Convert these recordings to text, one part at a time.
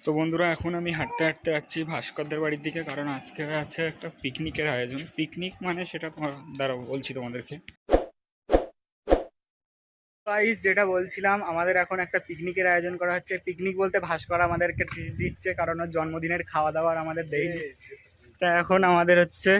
তো বন্ধুরা, এখন আমি হাঁটতে হাঁটতে যাচ্ছি ভাস্করদের বাড়ির দিকে, কারণ আজকে আছে একটা পিকনিকের আয়োজন। পিকনিক মানে সেটা দাঁড়াও বলছি তোমাদেরকে। গাইস, যেটা বলছিলাম, আমাদের এখন একটা পিকনিকের আয়োজন করা হচ্ছে। পিকনিক বলতে ভাস্কর আমাদেরকে ট্রিট দিচ্ছে, কারণ ওর জন্মদিনের খাওয়া দাওয়ার আমাদের দেয়নি। তা এখন আমাদের হচ্ছে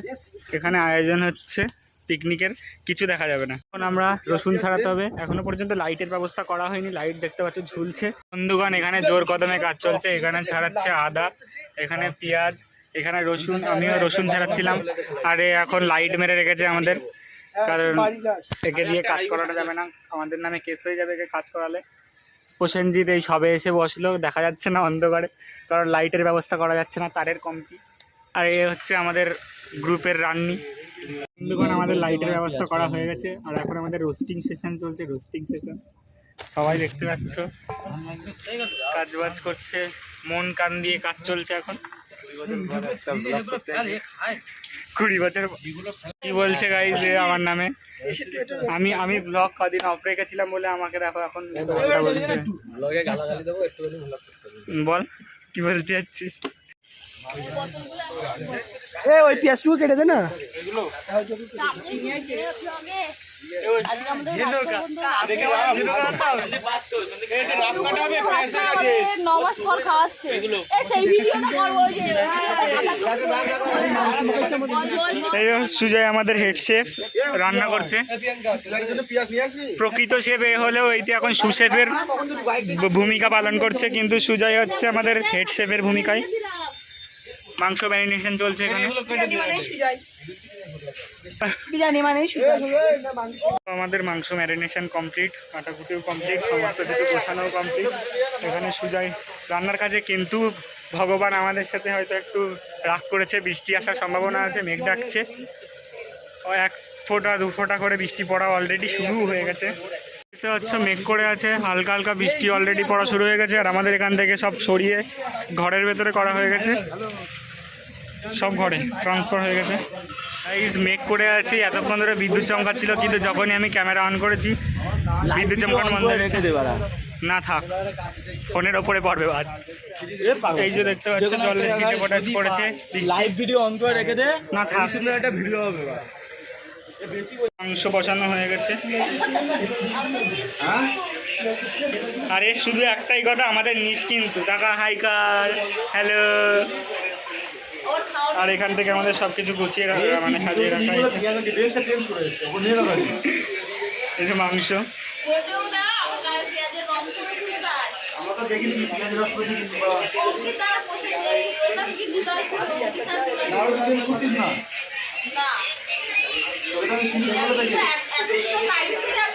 এখানে আয়োজন হচ্ছে পিকনিকের। কিছু দেখা যাবে না, এখন আমরা রসুন ছাড়াতে হবে। এখনো পর্যন্ত লাইটের ব্যবস্থা করা হয়নি, লাইট দেখতে পাচ্ছ ঝুলছে। বন্ধুগণ, এখানে জোর কদমে কাজ চলছে। এখানে ছাড়াচ্ছে আদা, এখানে পেঁয়াজ, এখানে রসুন। আমিও রসুন ছাড়াচ্ছিলাম। আরে এখন লাইট মেরে রেখেছে আমাদের, কারণ একে দিয়ে কাজ করানো যাবে না, আমাদের নামে কেস হয়ে যাবে একে কাজ করালে। প্রসেনজিৎ এই সবে এসে বসলো, দেখা যাচ্ছে না অন্ধকারে, কারণ লাইটের ব্যবস্থা করা যাচ্ছে না, তারের কমতি। আর এ হচ্ছে আমাদের গ্রুপের রান্নি। বন্ধুগণ, আমাদের লাইটের ব্যবস্থা করা হয়ে গেছে, আর এখন আমাদের রোস্টিং সেশন চলছে। রোস্টিং সেশন সবাই দেখতে পাচ্ছ, কাজ বাজ করছে, মন কান দিয়ে কাজ চলছে। এখন 20 বছর কি বলছে গাইজ আমার নামে। আমি ব্লগ কদিন অফ রেখেছিলাম বলে আমাকে দেখো এখন বলছে। বল, কি বলতে যাচ্ছিস? ওই পেঁয়াজটুকু কেটে দে না। সুজয় আমাদের হেড শেফ, রান্না করছে। প্রকৃত শেফ এ হলেও এইটি এখন সুশেফের ভূমিকা পালন করছে, কিন্তু সুজয় হচ্ছে আমাদের হেড শেফের ভূমিকায়। মাংস ম্যারিনেশন চলছে এখানে। আমাদের মাংস ম্যারিনেশন কমপ্লিট, কাটাকুটিও কমপ্লিট, সমস্ত কিছু গোছানোও কমপ্লিট। এখানে সুজয় রান্নার কাজে, কিন্তু ভগবান আমাদের সাথে হয়তো একটু রাগ করেছে। বৃষ্টি আসার সম্ভাবনা আছে, মেঘ ডাকছে। 1 ফোঁটা 2 ফোঁটা করে বৃষ্টি পড়া অলরেডি শুরু হয়ে গেছে। দেখতে পাচ্ছ মেঘ করে আছে, হালকা হালকা বৃষ্টি অলরেডি পড়া শুরু হয়ে গেছে। আর আমাদের এখান থেকে সব সরিয়ে ঘরের ভেতরে করা হয়ে গেছে, সব ঘরে ট্রান্সফার হয়ে গেছে। মেঘ করে আছে, এতক্ষণ ধরে বিদ্যুৎ চমকাচ্ছিল, কিন্তু যখনই আমি ক্যামেরা অন করেছি বিদ্যুৎ চমকানো বন্ধ হয়ে গেছে। না থাক, ফোনের ওপরে পড়বে বাদ। এই যে দেখতে পাচ্ছ জলের ছিটে ফোটা পড়েছে। লাইভ ভিডিও অন করে রেখে দে, না থাক, সুন্দর একটা ভিডিও হবে। মাংস বসানো হয়ে গেছে। আরে শুধু একটাই কথা, আমাদের নিশ্চিন্ত টাকা হাইকার হ্যালো। আর এখান থেকে আমাদের সবকিছু গুছিয়ে মানে সাজিয়ে রাখা হয়েছে। এই যে মাংস,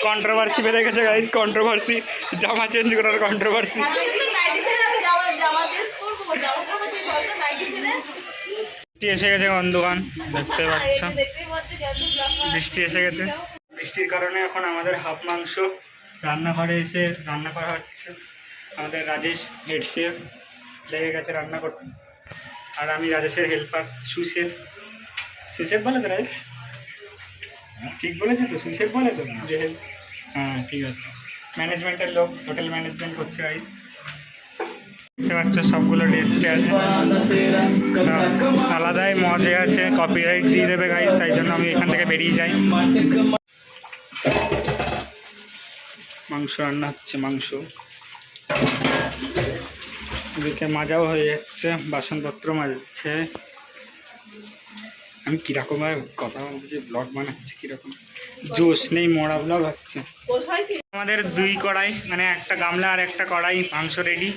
কন্ট্রোভার্সি বেড়ে গেছে গাইস, কন্ট্রোভার্সি, জামা চেঞ্জ করার কন্ট্রোভার্সি। বৃষ্টি এসে গেছে বন্ধুগণ, দেখতে পাচ্ছ বৃষ্টি এসে গেছে। বৃষ্টির কারণে এখন আমাদের হাফ মাংস রান্নাঘরে এসে রান্না করা হচ্ছে। আমাদের রাজেশ হেড শেফ লেগে গেছে রান্না করতে, আর আমি রাজেশের হেল্পার সুশেফ। সুশেফ বলে তো রাজেশ? ঠিক বলেছি তো, সুশেফ বলে তো যে? হ্যাঁ ঠিক আছে। ম্যানেজমেন্টের লোক, হোটেল ম্যানেজমেন্ট করছে গাইস। দেখতে পাচ্ছ সবগুলো ডেস্কে আছে, আলাদাই মজা আছে। কপিরাইট দিয়ে দেবে গাইস, তাই জন্য আমি এখান থেকে বেরিয়ে যাই। মাংস রান্না হচ্ছে, মাংস এদিকে মাজাও হয়ে যাচ্ছে, বাসনপত্র মাজছে। আমি কিরকম কথা বলছি, ব্লগ বানাচ্ছি, কিরকম জোশ নেই, মরা ব্লগ হচ্ছে। আমাদের 2 কড়াই, মানে একটা গামলা আর একটা কড়াই, মাংস রেডি।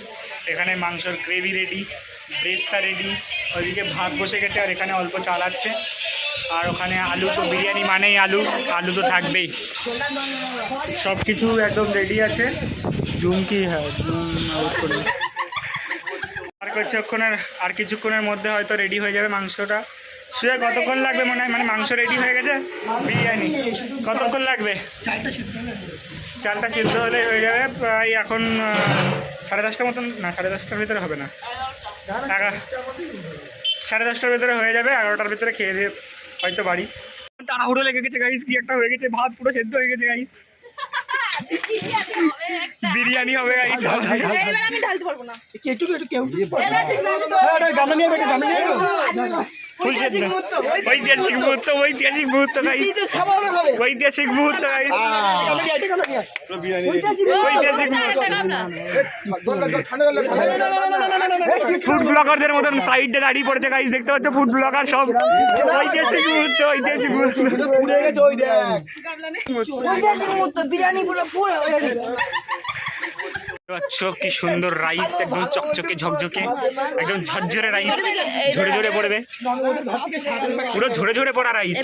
এখানে মাংসর গ্রেভি রেডি, ব্রেস্তা রেডি, ওইদিকে ভাত বসে গেছে, আর এখানে অল্প চাল আছে। আর ওখানে আলু, তো বিরিয়ানি মানেই আলু, আলু তো থাকবেই। সব কিছু একদম রেডি আছে। জুম কি হয়, জুম আউট করে আর কিছুক্ষণের মধ্যে হয়তো রেডি হয়ে যাবে মাংসটা। সুজা কতক্ষণ লাগবে মনে হয়? মানে মাংস রেডি হয়ে গেছে, বিরিয়ানি কতক্ষণ লাগবে? চালটা সিদ্ধ হলে হয়ে যাবে প্রায় এখন 10:30টার মতন। না, 10:30টার ভিতরে হবে না, 10:30টার ভিতরে হয়ে যাবে। 11টার ভিতরে খেয়ে দিয়ে হয়তো বাড়ি। তাড়াহুড়ো লেগে গেছে গাইস, কি একটা হয়ে গেছে, ভাত পুরো সেদ্ধ হয়ে গেছে গাইস। বিরিয়ানি হবে guys। এইবার আমি ঢালতে পারবো না। একটু কেউ গামলা নিয়ে ঐতিহাসিক মুহূর্ত ঐতিহাসিক মুহূর্ত guys, ঐতিহাসিক মুহূর্ত guys, ঐতিহাসিক ফুড ব্লগারদের মতন সাইডে দাঁড়িয়ে পড়েছে গাইস, দেখতে পাচ্ছ ফুড ব্লগার সব। ঐতিহাসিক মুহূর্ত ঐতিহাসিক মুহূর্ত পাচ্ছ কি সুন্দর রাইস, একদম চকচকে ঝকঝকে, একদম ঝরঝরে রাইস, ঝরে ঝরে পড়বে, পুরো ঝরে ঝরে পড়া রাইস।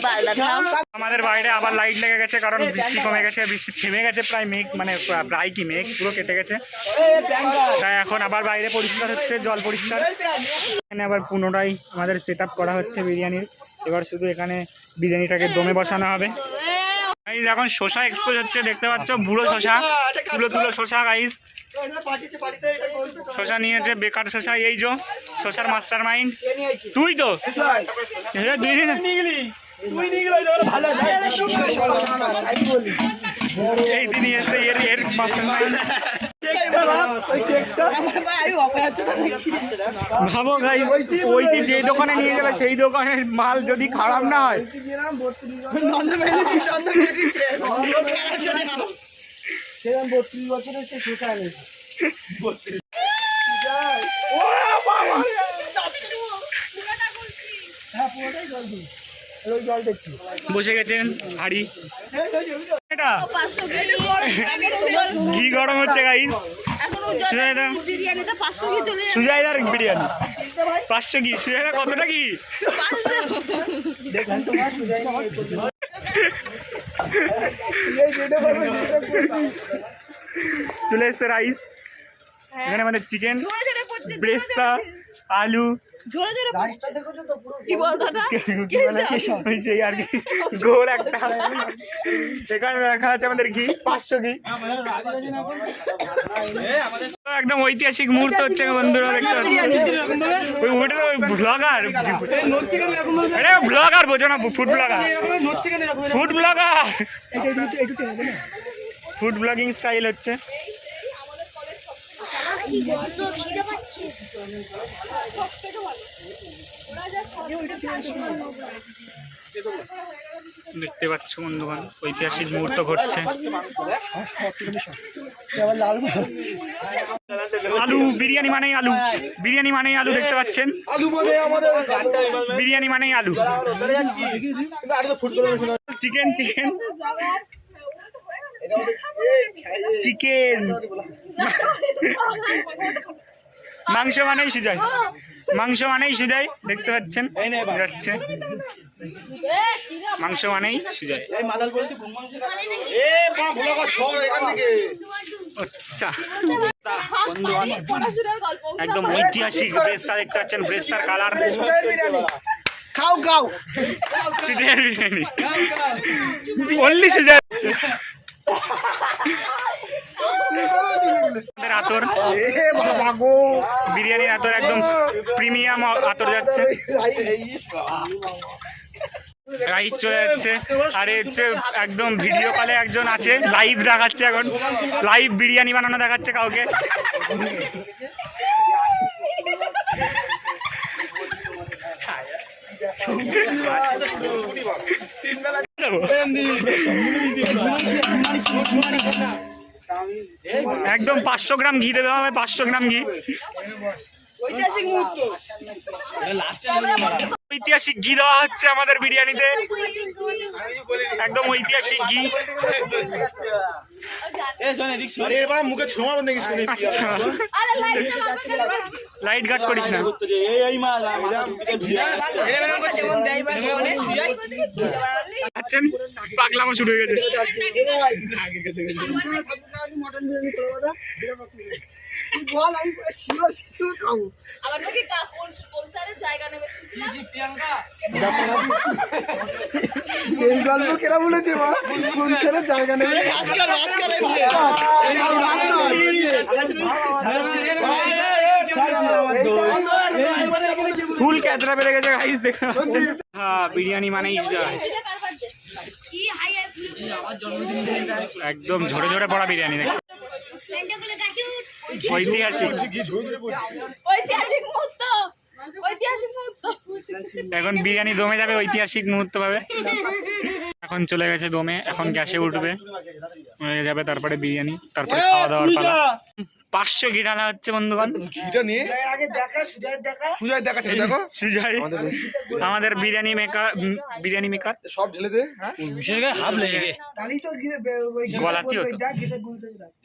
আমাদের বাইরে আবার লাইট লেগে গেছে কারণ বৃষ্টি কমে গেছে, বৃষ্টি থেমে গেছে প্রায়, মেঘ মানে প্রায় কি মেঘ পুরো কেটে গেছে, তাই এখন আবার বাইরে পরিষ্কার হচ্ছে, জল পরিষ্কার। এখানে আবার পুনরায় আমাদের সেট আপ করা হচ্ছে বিরিয়ানির, এবার শুধু এখানে বিরিয়ানিটাকে দমে বসানো হবে। গাইস এখন শসা এক্সপোজ হচ্ছে, দেখতে পাচ্ছ বুড়ো শসা, তুলো তুলো শসা গাইস, শসা নিয়েছে বেকার শসা, এই যে শসার মাস্টার মাইন্ড তুই তো এই দিন এসে এর ভাবো গাইস, ওই যে দোকানে নিয়ে যাবে সেই দোকানের মাল যদি খারাপ না হয়, বসে গেছেন হাড়ি, এটা ঘি গরম হচ্ছে গাইস, সুজাইদার বিরিয়ানি 500 ঘি, সুজাইদা কতটা ঘি, চলে এসছে রাইস, এখানে আমাদের চিকেন, ব্রেস্তা, আলু, আর কি গোল একটা, এখানে রাখা আছে আমাদের ঘি 500 ঘি। একদম ঐতিহাসিক মুহূর্ত হচ্ছে বন্ধুরা, দেখতে পাচ্ছি ওইটা ব্লগার, ব্লগার বোঝো না, food blogger, food blogger, food blogging style হচ্ছে। দেখতে পাচ্ছ বন্ধুগণ ঐতিহাসিক মুহূর্ত ঘটছে, আলু বিরিয়ানি মানেই আলু, বিরিয়ানি মানেই আলু, দেখতে পাচ্ছেন বিরিয়ানি মানেই আলু, চিকেন চিকেন চিকেন, মাংস মানেই সুজাই, মাংস মানেই সুজাই, দেখতে পাচ্ছেন যাচ্ছে মাংস মানেই সুজাই। আচ্ছা বন্ধুগণ একদম ঐতিহাসিক ব্রেস্তা দেখতে পাচ্ছেন, ব্রেস্তার কালার, খাও খাও চিকেন বিরিয়ানি অনলি সুজাই হচ্ছে। আতর বিরিয়ানির আতর একদম প্রিমিয়াম আতর যাচ্ছে, রাইস চলে যাচ্ছে, আর হচ্ছে একদম ভিডিও কলে একজন আছে লাইভ দেখাচ্ছে, এখন লাইভ বিরিয়ানি বানানো দেখাচ্ছে কাউকে। একদম 500 গ্রাম ঘি দেবে হবে, 500 গ্রাম ঘি, ঐতিহাসিক মুহূর্ত, ঐতিহাসিক ঘি দেওয়া হচ্ছে আমাদের বিরিয়ানিতে, একদম ঐতিহাসিক ঘি। আচ্ছা লাইট কাট করিস না, পাগলামো শুরু হয়ে গেছে। এই গল্প কেরা বলেছে মা, কোন ছেলের জায়গা নেই, ফুল ক্যাচরা বেড়ে গেছে গাইস, দেখা হ্যাঁ বিরিয়ানি মানেই যায়। একদম ঝরে ঝরে পড়া বিরিয়ানি দেখো। ঐতিহাসিক ঐতিহাসিক মুহূর্ত, ঐতিহাসিক মুহূর্ত। এখন বিরিয়ানি দমে যাবে, ঐতিহাসিক মুহূর্ত পাবে। এখন চলে গেছে দমে, এখন গ্যাসে উঠবে, হয়ে যাবে তারপরে বিরিয়ানি, তারপরে খাওয়া দাওয়ার পালা। 500 ঘি ঢালা হচ্ছে বন্ধুগণ। ঘিটা নিয়ে সুজয় দেখাচ্ছে, দেখো সুজয় আমাদের বিরিয়ানি মেকার সব ঢেলে দে। হ্যাঁ হাফ লেগে গে গলাতি হতো।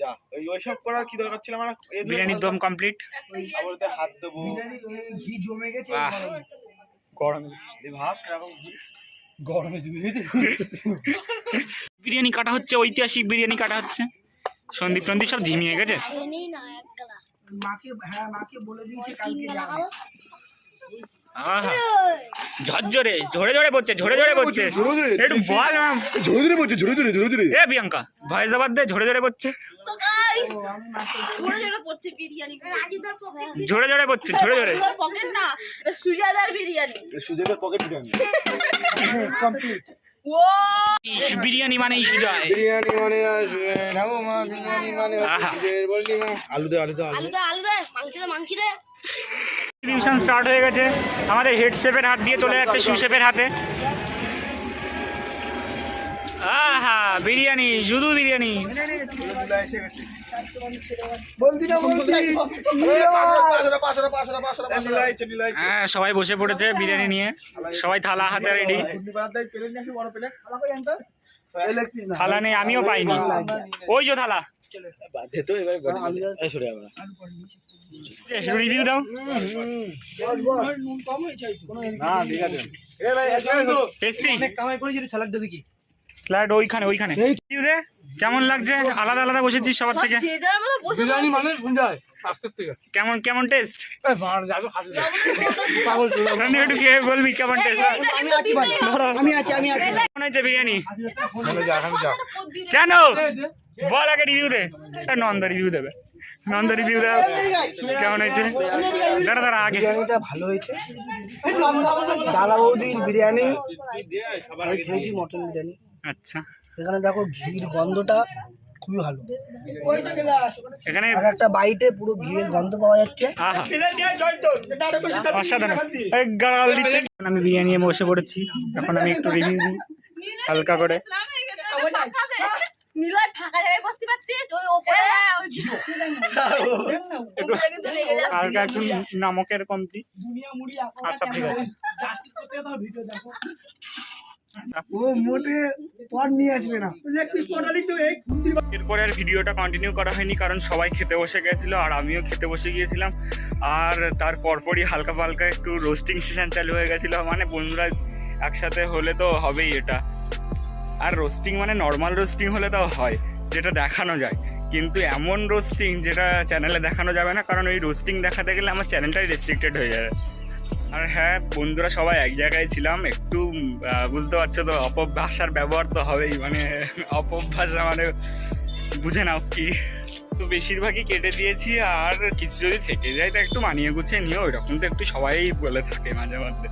যা ওই সব করার কি দরকার ছিল আমার? বিরিয়ানির দম কমপ্লিট। বলতে হাত দেবো, ঘি জমে গেছে বাহ, গরম ভাব কিরকম ঘি। বিরিয়ানি কাটা হচ্ছে, ঐতিহাসিক বিরিয়ানি কাটা হচ্ছে। সন্দীপ টন্দীপ সব ঝিমিয়ে গেছে। মাকে বলে দিয়েছে কালকে যাবে। আহা, ঝরঝরে ঝরে ঝরে পড়ছে, ঝরে ঝরে পড়ছে। একটু বল না। ঝরে ঝরে বলছে, ঝরে ঝরে ঝরে ঝরে। এ প্রিয়াঙ্কা ভয়েস ওভার দে, ঝরে ঝরে পড়ছে, তো গাইস ঝরে ঝরে পড়ছে বিরিয়ানি, ঝরে ঝরে পড়ছে, ঝরে ঝরে। পকেট না, এটা সুজাদার বিরিয়ানি। সুজয়ের পকেট বিরিয়ানি। ও বিরিয়ানি মানে সুজয়। বিরিয়ানি মানে নাও মা, বিরিয়ানি মানে আহা। সুজয়ের বললি মা। আলু দে, আলু দে, আলু দে। আলু দে, মাংস দে। ডিস্ট্রিবিউশন স্টার্ট হয়ে গেছে, আমাদের হেড শেফের হাত দিয়ে চলে যাচ্ছে সু শেফের হাতে। আহা, বিরিয়ানি, শুধু বিরিয়ানি। বলতি না বলতি হ্যাঁ, সবাই বসে পড়েছে বিরিয়ানি নিয়ে, সবাই থালা হাতে রেডি। থালা নেই, আমিও পাইনি। ওই যে থালা, রিভিউ দাও। টেস্টি স্যালাড ওইখানে, ওইখানে। Review দে, কেমন লাগছে? আলাদা আলাদা বসেছি সবার থেকে। যে যার মতো বসে কেমন কেমন টেস্ট? একটু খেয়ে বলবি কেমন টেস্ট। আমি আছি কেমন হয়েছে বিরিয়ানি? কেন বল আগে, রিভিউ দে। নন্দ রিভিউ দেবে, নন্দ রিভিউ দেবে কেমন হয়েছে। দাঁড়া দাঁড়া আগে। বিরিয়ানিটা ভালো হয়েছে। দাদা বৌদির বিরিয়ানি আমি খেয়েছি, মটন বিরিয়ানি। আচ্ছা, এখানে দেখো ঘির গন্ধটা খুবই ভালো। এখানে এক একটা বাইটে পুরো ঘিয়ের গন্ধ পাওয়া যাচ্ছে। আহা, অসাধারণ। এই গাল দিচ্ছে। আমি বিরিয়ানি নিয়ে বসে পড়েছি, এখন আমি একটু রিভিউ দিই হালকা করে। নীলায় ফাঁকা জায়গায় বসতে পারতিস, ওই ওপরে একটু হালকা একটু নামকের কমতি। আচ্ছা ঠিক আছে। ও মোটে পর নিয়ে আসবে না। এরপরে আর ভিডিওটা কন্টিনিউ করা হয়নি, কারণ সবাই খেতে বসে গেছিলো আর আমিও খেতে বসে গিয়েছিলাম। আর তার পরপরই হালকা পালকা একটু রোস্টিং সেশন চালু হয়ে গেছিলো। মানে বন্ধুরা একসাথে হলে তো হবেই এটা। আর রোস্টিং মানে নর্মাল রোস্টিং হলে তাও হয়, যেটা দেখানো যায়, কিন্তু এমন রোস্টিং যেটা চ্যানেলে দেখানো যাবে না, কারণ ওই রোস্টিং দেখাতে গেলে আমার চ্যানেলটাই রেস্ট্রিক্টেড হয়ে যাবে। আর হ্যাঁ বন্ধুরা, সবাই এক জায়গায় ছিলাম, একটু বুঝতে পারছো তো, অপভাষার ব্যবহার তো হবেই। মানে অপভাষা মানে বুঝে নাও কি। তো বেশিরভাগই কেটে দিয়েছি, আর কিছু যদি থেকে যায় তো একটু মানিয়ে গুছিয়ে নিও, ওইরকম তো একটু সবাই বলে থাকে মাঝে মধ্যে।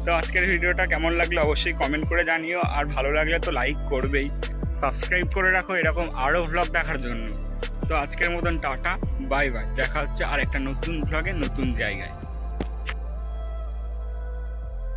তো আজকের ভিডিওটা কেমন লাগলো অবশ্যই কমেন্ট করে জানিও, আর ভালো লাগলে তো লাইক করবেই, সাবস্ক্রাইব করে রাখো এরকম আরও ভ্লগ দেখার জন্য। তো আজকের মতন টাটা, বাই বাই, দেখা হচ্ছে আর একটা নতুন ভ্লগে নতুন জায়গায়।